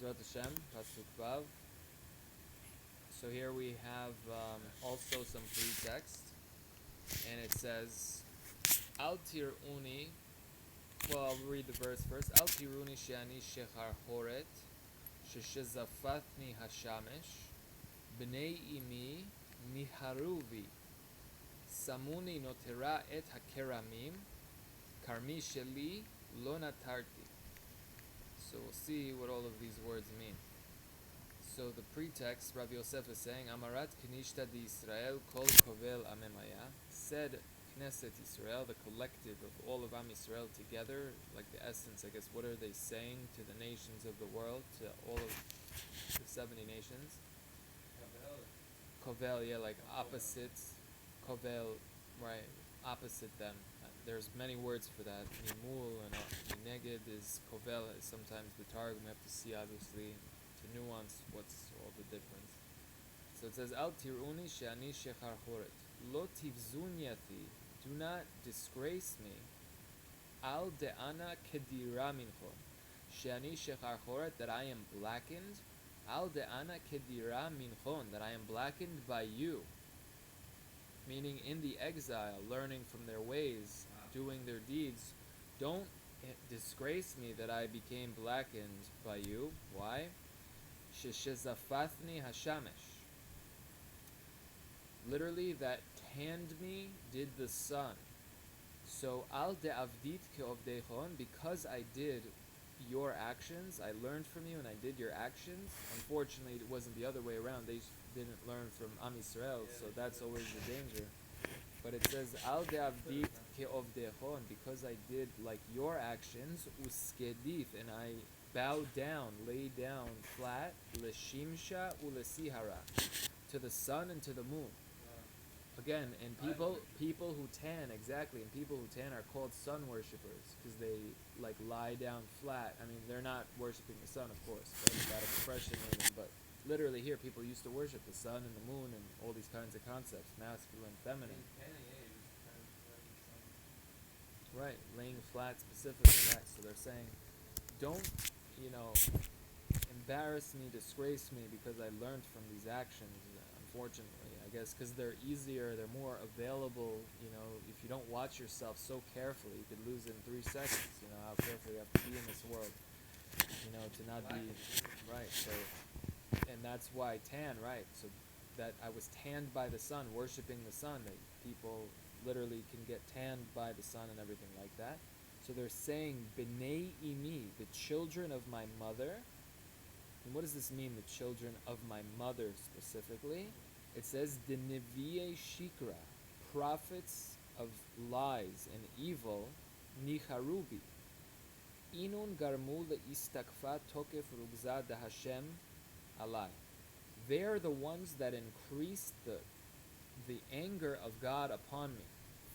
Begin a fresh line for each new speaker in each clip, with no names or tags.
Bezrat Hashem, Pasuk Vav. So here we have also some pretext, and it says, Al tiruni. Well, I'll read the verse first. Al tiruni she'ani shechar horet, sheshezafatni hashamesh, bnei imi niharuvi, samuni notera et hakeramim, karmi sheli lo natarti. So we'll see what all of these words mean. So the pretext, Rabbi Yosef is saying, Amarat Knishta di Israel kol kovel amemaya, said Knesset Israel, the collective of all of Am Israel together, like the essence, I guess, what are they saying to the nations of the world, to all of the 70 nations? Kovel, yeah, like opposites. Kovel, right, opposite them. There's many words for that. Nimul and Neged is Kovel, is sometimes the Targum. We have to see, obviously, to nuance what's all the difference. So it says, Al tiruni she'ani shechar choret. Lo tivzunyati. Do not disgrace me. Al de'ana kedira minchon. She'ani shechar choret, that I am blackened. Al de'ana kedira minchon, that I am blackened by you. Meaning in the exile, learning from their ways, doing their deeds. Don't disgrace me that I became blackened by you. Why? Sheshezafatni hashamesh. Literally, that tanned me did the sun. So al de'avdit ke'ovdechon, because I did your actions, I learned from you and I did your actions. Unfortunately, it wasn't the other way around. They didn't learn from Am Yisrael, so that's always the danger. But it says al de'avdit ke'ovdechon, because I did like your actions, uskedif, and I bowed down, lay down flat, l'shimsha u'lesihara, to the sun and to the moon. Again, and people who tan, exactly, and people who tan are called sun worshippers because they like lie down flat. I mean, they're not worshiping the sun, of course, but that expression in them. But literally here, people used to worship the sun and the moon and all these kinds of concepts, masculine, feminine. Right, laying flat specifically, right. So they're saying, don't, embarrass me, disgrace me because I learned from these actions, unfortunately, I guess, because they're easier, they're more available, if you don't watch yourself so carefully, you could lose it in 3 seconds, how careful you have to be in this world, to not be, right, so, and that's why tan, right, so that I was tanned by the sun, worshipping the sun, that people literally can get tanned by the sun and everything like that. So they're saying, B'nei imi, the children of my mother. And what does this mean, the children of my mother specifically? It says, the Nevi'e Shikra, prophets of lies and evil, Nicharubi. Inun garmu le'istakfa tokef rugza da Hashem alai. They're the ones that increased the anger of God upon me.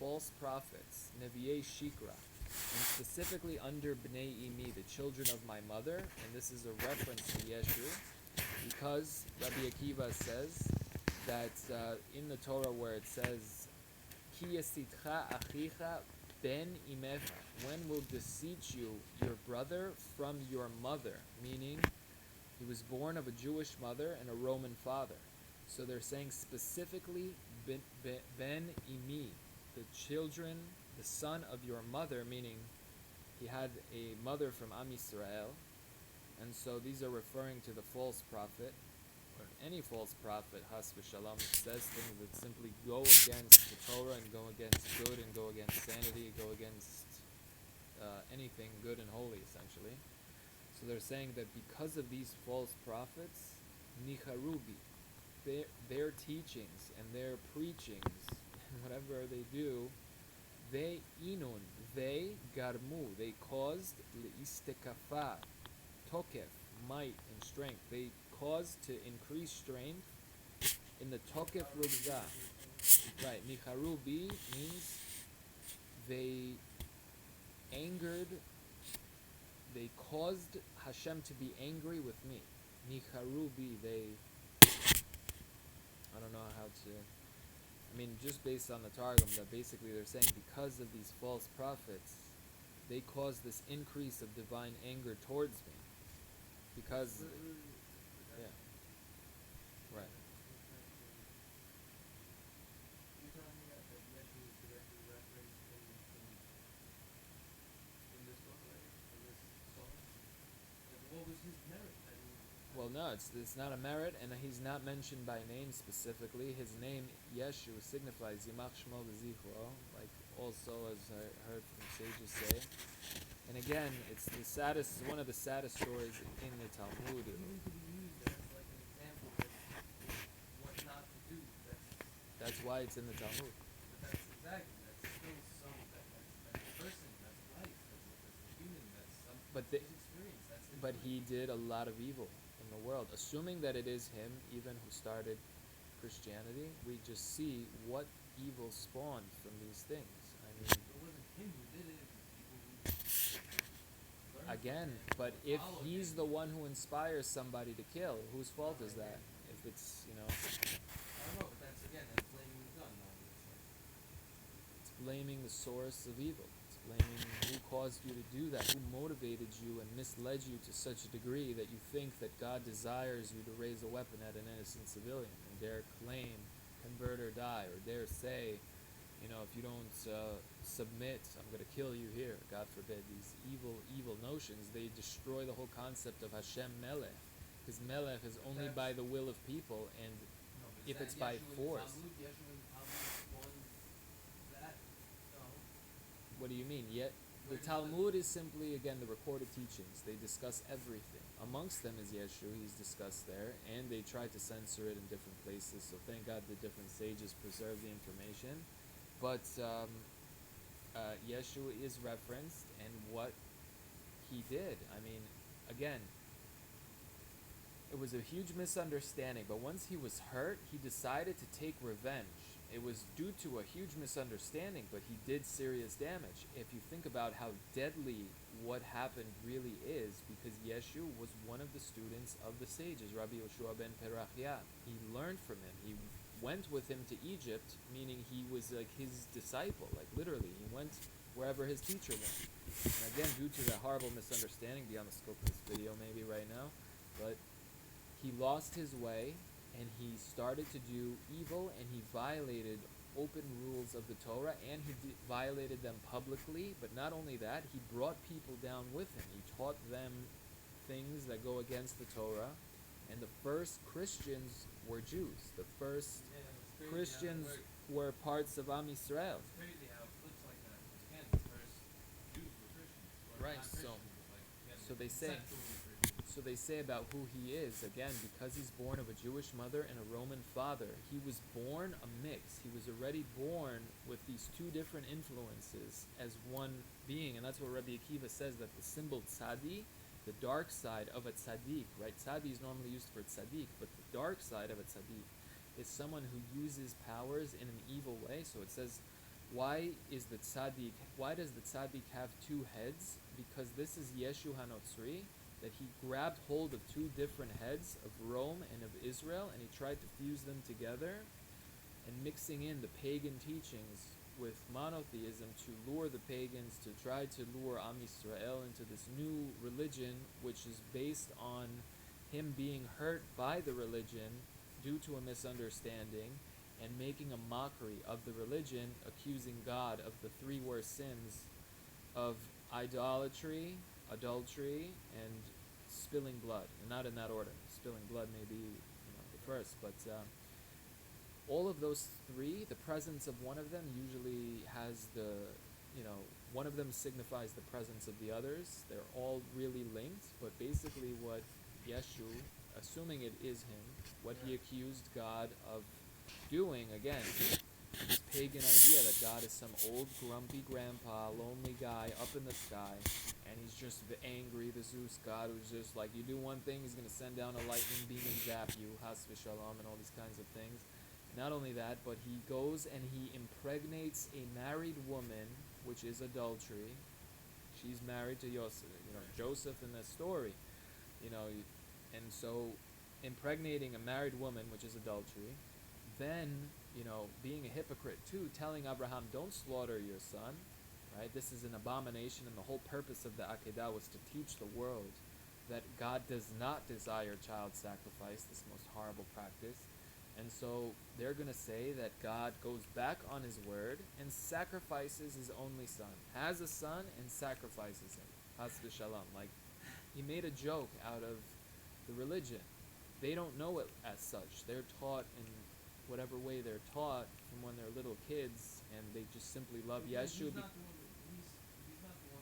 False prophets, Nevi'e Shikra. And specifically under Bnei Imi, the children of my mother, and this is a reference to Yeshu, because Rabbi Akiva says that in the Torah where it says, Ki yasitcha achicha ben imecha, when will beseech you your brother from your mother, meaning he was born of a Jewish mother and a Roman father. So they're saying specifically ben imi, the children, the son of your mother, meaning he had a mother from Am Yisrael, and so these are referring to the false prophet, or any false prophet, has v'shalom, says things that simply go against the Torah and go against good and go against sanity, go against anything good and holy, essentially. So they're saying that because of these false prophets, nicharubi, their teachings and their preachings, and whatever they do, they garmu, they caused le'istekafa, tokef, might and strength. They caused to increase strength in the tokef rugza. Right, nicharubi means they caused Hashem to be angry with me. Nicharubi, I don't know how to, just based on the Targum, that basically they're saying because of these false prophets, they caused this increase of divine anger towards me. because yeah, right.
You're telling me that Yeshua is directly referenced in this book, right? In this song? Like, what was his merit that he had?
Well, no, it's not a merit, and he's not mentioned by name specifically. His name Yeshu signifies Yimach Shmo V'Zichro, like also as I heard from sages say. And again, it's the saddest, one of the saddest stories in the Talmud.
Even to be used as like an example of what not to do.
That's why it's in the Talmud.
But that's exactly. That's still that's a person. That's life. That's a human. That's some
But the,
his experience. That's his
but
life.
he did a lot of evil in the world. Assuming that it is him, even who started Christianity, we just see what evil spawned from these things. I mean,
It wasn't him who did it. It was people who learned
again,
from him,
but
or
if
followed
he's
him.
the one who inspires somebody to kill, whose fault
Oh,
is
yeah.
that? If it's,
I don't know, but that's again, that's blaming the gun. Now it's like
it's blaming the source of evil. It's blaming who caused you to do that, who motivated you and misled you to such a degree that you think that God desires you to raise a weapon at an innocent civilian and dare claim, convert or die, or dare say, if you don't submit, I'm going to kill you here. God forbid. These evil notions, they destroy the whole concept of Hashem Melech. Because Melech is only by the will of people, and
no, but
if it's by force.
Yeshua in the Talmud spawned that. No.
What do you mean? Yet the
Where does
Talmud is simply, again, the recorded teachings. They discuss everything. Amongst them is Yeshua, he's discussed there, and they tried to censor it in different places, so thank God the different sages preserved the information. But Yeshua is referenced, and what he did. I mean, again, it was a huge misunderstanding, but once he was hurt, he decided to take revenge. It was due to a huge misunderstanding, but he did serious damage. If you think about how deadly what happened really is, because Yeshu was one of the students of the sages, Rabbi Yoshua ben Perachia. He learned from him. He went with him to Egypt, meaning he was like his disciple, like literally. He went wherever his teacher went. And again, due to that horrible misunderstanding, beyond the scope of this video maybe right now, but he lost his way and he started to do evil, and he violated open rules of the Torah, and he violated them publicly. But not only that, he brought people down with him. He taught them things that go against the Torah, and the first Christians were Jews. The first Christians were parts of Am Yisrael.
It's crazy how it flips like that. Again, the first Jews were Christians. Or
Right,
not
so-
Christians, but like, again,
so they say-
conceptually Christians.
So they say about who he is, again, because he's born of a Jewish mother and a Roman father. He was born a mix. He was already born with these two different influences as one being, and that's what Rabbi Akiva says, that the symbol tzadi, the dark side of a tzaddik, right? Tzadi is normally used for tzaddik, but the dark side of a tzaddik is someone who uses powers in an evil way. So it says, why does the tzaddik have two heads? Because this is Yeshu HaNotzri, that he grabbed hold of two different heads of Rome and of Israel, and he tried to fuse them together, and mixing in the pagan teachings with monotheism to lure the pagans, to try to lure Am Yisrael into this new religion, which is based on him being hurt by the religion due to a misunderstanding, and making a mockery of the religion, accusing God of the three worst sins of idolatry, adultery, and spilling blood. And not in that order. Spilling blood may be the first, but all of those three, the presence of one of them usually has one of them signifies the presence of the others. They're all really linked, but basically what Yeshu, assuming it is him, what he accused God of doing, again, this pagan idea that God is some old grumpy grandpa, lonely guy up in the sky, and he's just angry, the Zeus god, who's just like, you do one thing, he's going to send down a lightning beam and zap you, has v'shalom, and all these kinds of things. Not only that, but he goes and he impregnates a married woman, which is adultery. She's married to Joseph in the story, and so impregnating a married woman, which is adultery, then, being a hypocrite too, telling Abraham, don't slaughter your son, right? This is an abomination, and the whole purpose of the Akedah was to teach the world that God does not desire child sacrifice, this most horrible practice. And so they're going to say that God goes back on his word and sacrifices his only son, has a son and sacrifices him. Has v'shalom. Like, he made a joke out of the religion. They don't know it as such. They're taught in whatever way they're taught from when they're little kids, and they just simply love
But
Yeshu.
he's not the one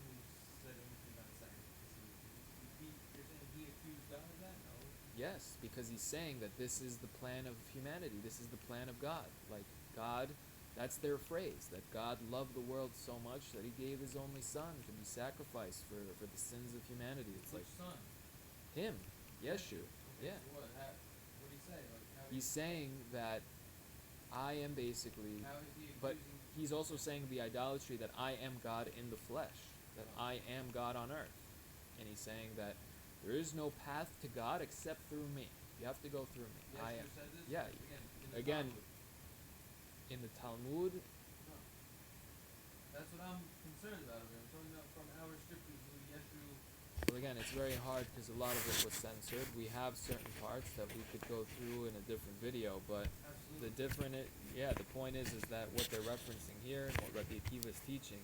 who said anything about sacrificing. You're saying he accused God of that? No.
Yes, because he's saying that this is the plan of humanity. This is the plan of God. Like, God, that's their phrase, that God loved the world so much that he gave his only son to be sacrificed for the sins of humanity. It's
Which
like
son?
him, Yeshu.
Okay,
Yeah.
so what do you say? Like, how
He's saying that I am basically,
how is he
but
accusing?
he's also saying the idolatry that I am God in the flesh, that I am God on earth. And he's saying that there is no path to God except through me. You have to go through me.
Yes,
I
you
am.
said this?
Yeah.
Again,
In the Talmud,
No. That's what I'm concerned about. I'm talking about from our scriptures who Yeshu.
well, again, it's very hard because a lot of it was censored. We have certain parts that we could go through in a different video, but
Absolutely.
the point is that what they're referencing here and what Rabbi Akiva is teaching,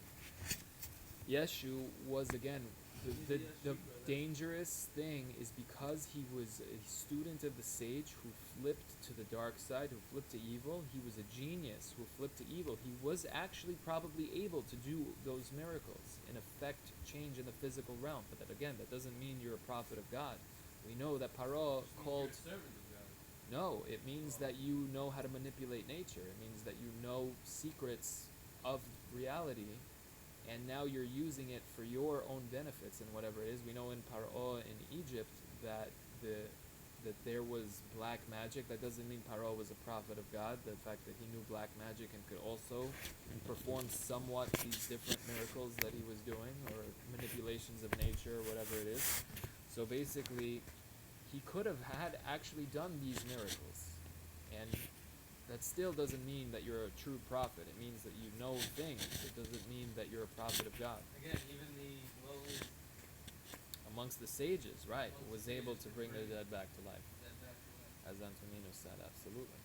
Yeshu was, again, the dangerous thing is because he was a student of the sage who flipped to the dark side, who flipped to evil. He was a genius who flipped to evil. He was actually probably able to do those miracles, in effect, change in the physical realm. But that, again, that doesn't mean you're a prophet of God. We know that Paro called...
You're a servant of God.
No, it means that you know how to manipulate nature. It means that you know secrets of reality, and now you're using it for your own benefits and whatever it is. We know in Paro in Egypt that there was black magic. That doesn't mean Paro was a prophet of God. The fact that he knew black magic and could also perform somewhat these different miracles that he was doing, or manipulations of nature, or whatever it is. So basically, he could have had actually done these miracles, and that still doesn't mean that you're a true prophet. It means that you know things. It doesn't mean that you're a prophet of God.
Again, even the lowest
Amongst the sages, right,
Amongst
was
the
able
sages
to
could
bring the
bring
dead back to life,
that back to life.
as Antonino said, absolutely.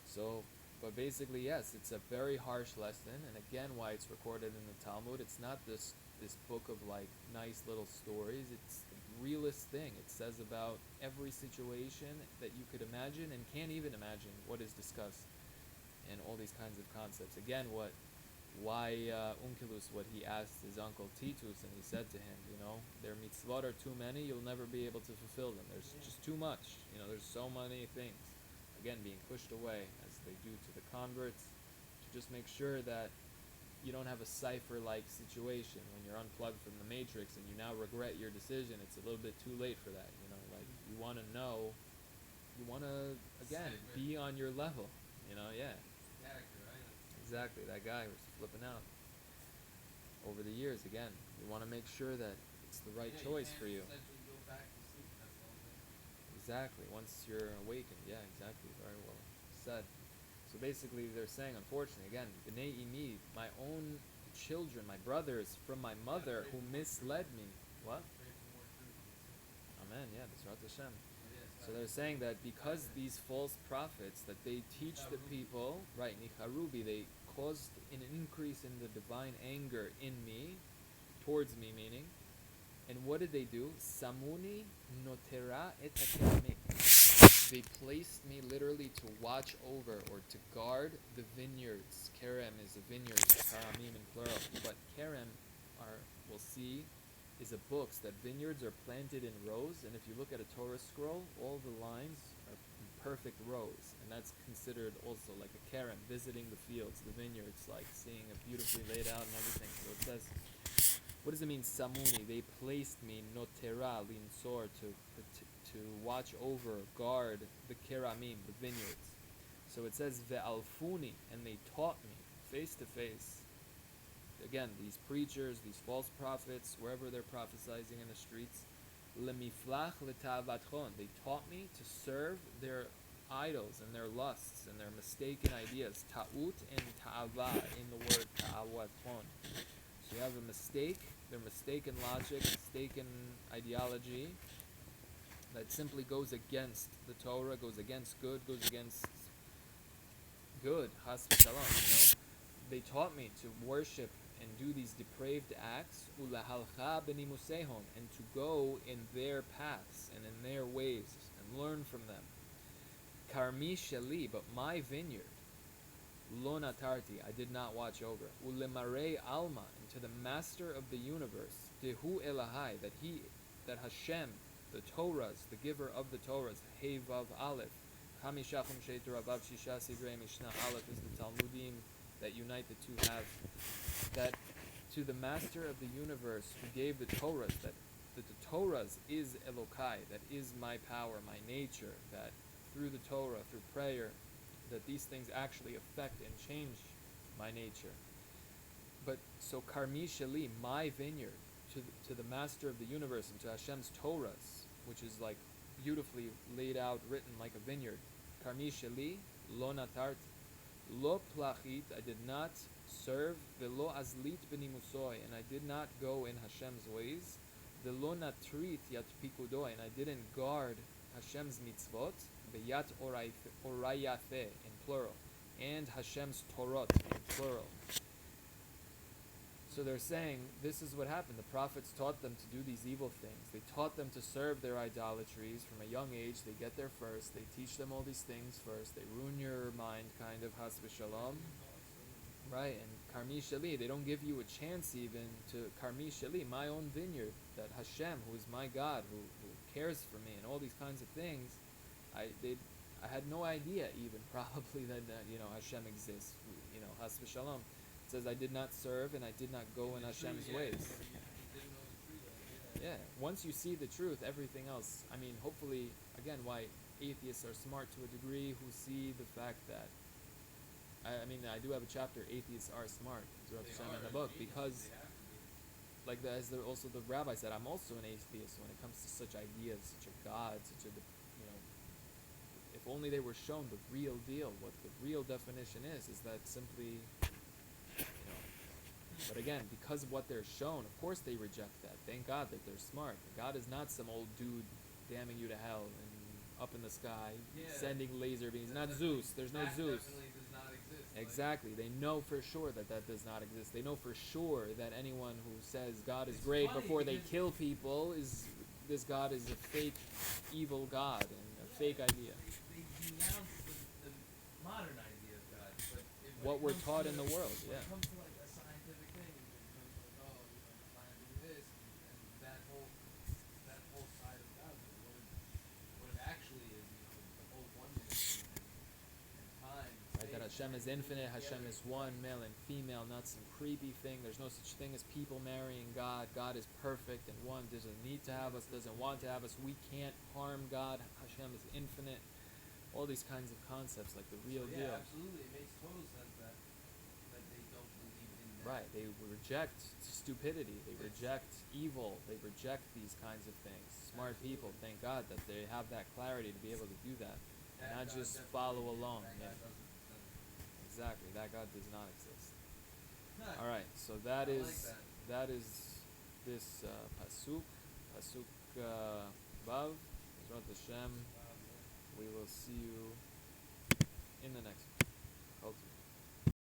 So, but basically, yes, it's a very harsh lesson, and again, why it's recorded in the Talmud. It's not this book of like nice little stories. It's the realest thing. It says about every situation that you could imagine and can't even imagine what is discussed, and all these kinds of concepts. Again, why Unkelus, what he asked his uncle Titus, and he said to him, their mitzvot are too many, you'll never be able to fulfill them. There's just too much. There's so many things. Again, being pushed away, as they do to the converts, to just make sure that you don't have a cipher-like situation when you're unplugged from the matrix and you now regret your decision. It's a little bit too late for that. Like, you want to know, you want to, again, be on your level. Yeah.
Character, right?
Exactly, that guy was flipping out. Over the years, again, you want to make sure that it's the right choice for you.
Essentially go back to sleep. That's the whole thing.
Exactly, once you're awakened. Yeah, exactly, very well said. So basically, they're saying, unfortunately, again, B'nai Imi, my own children, my brothers from my mother who misled me. What?
Pray for more truth.
Amen, yeah, B'ezrat Hashem.
Yes,
So they're saying that because these false prophets, that they teach the people, right, Nicharubi, they caused an increase in the divine anger in me, towards me, meaning, and what did they do? Samuni notera et hakerami. They placed me literally to watch over or to guard the vineyards. Kerem is a vineyard, karamim in plural, but kerem, we'll see, is a books that vineyards are planted in rows, and if you look at a Torah scroll, all the lines are in perfect rows, and that's considered also like a kerem, visiting the fields, the vineyards, like seeing it beautifully laid out and everything. So it says, what does it mean, samuni? They placed me, notera, linsor, to watch over, guard the keramim, the vineyards. So it says, ve'alfuni, and they taught me, face to face. Again, these preachers, these false prophets, wherever they're prophesizing in the streets, lemiflach leta'avatchon. They taught me to serve their idols and their lusts and their mistaken ideas. Ta'ut and ta'ava in the word ta'avatchon. So you have a mistake Their mistaken logic, mistaken ideology that simply goes against the Torah, goes against good, goes against good, has v'shalom, They taught me to worship and do these depraved acts, ulahalcha benimusehom, and to go in their paths and in their ways and learn from them. Karmi sheli, but my vineyard, lo natarti, I did not watch over. Ulemarei alma, and to the master of the universe, dehu elahai, that Hashem, the Torahs, the giver of the Torahs, Hey Vav Aleph, Kamishachim Sheitur Avav Shisha Sidrei Mishnah Aleph is the Talmudim that unite the two halves. That to the master of the universe who gave the Torahs, that the Torahs is Elokai, that is my power, my nature, that through the Torah, through prayer, that these things actually affect and change my nature. But so Karmi Sheli, my vineyard, to the master of the universe and to Hashem's Torahs, which is like beautifully laid out, written like a vineyard. Karmi Sheli, lo natarti. Lo plachit, I did not serve. Velo azlit benimusoy, and I did not go in Hashem's ways. Velo natrit yat pikudoy, and I didn't guard Hashem's mitzvot. Beyat orayafe, in plural. And Hashem's Torot, in plural. So they're saying, this is what happened. The prophets taught them to do these evil things. They taught them to serve their idolatries from a young age. They get there first. They teach them all these things first. They ruin your mind, kind of, has v'shalom. Right, and Karmi Sheli, they don't give you a chance even to Karmi Sheli, my own vineyard, that Hashem, who is my God, who cares for me, and all these kinds of things. I had no idea even, probably, that Hashem exists, has v'shalom. It says, I did not serve and I did not go in Hashem's ways. Yeah, once you see the truth, everything else, hopefully, again, why atheists are smart to a degree, who see the fact that, I do have a chapter, atheists are smart, in the book, because, also the rabbi said, I'm also an atheist when it comes to such ideas, such a God, if only they were shown the real deal, what the real definition is that simply, but again, because of what they're shown, of course they reject that. Thank God that they're smart. God is not some old dude damning you to hell and up in the sky, sending laser beams. Not Zeus. There's no Zeus.
Definitely does not exist.
Exactly. They know for sure that does not exist. They know for sure that anyone who says God is great before they kill people this God is a fake, evil God and a fake idea.
They denounce the modern idea of God, but
what we're taught in the world,
when it comes to like a scientific thing, it becomes like, you're trying to do this, and that whole side of God, what it actually is, the whole oneness and time.
Right, that Hashem is infinite, Hashem is one, male and female, not some creepy thing. There's no such thing as people marrying God. God is perfect and one, doesn't need to have us, doesn't want to have us. We can't harm God. Hashem is infinite. All these kinds of concepts, like the real deal.
Absolutely. It makes total sense that they don't believe in that.
Right, they reject stupidity, they reject evil, they reject these kinds of things. Smart people, thank God that they have that clarity to be able to do that. And not just follow along. Exactly, that God does not exist. Alright, so that is this Pasuk Vav, Bezrat Hashem. We will see you in the next one.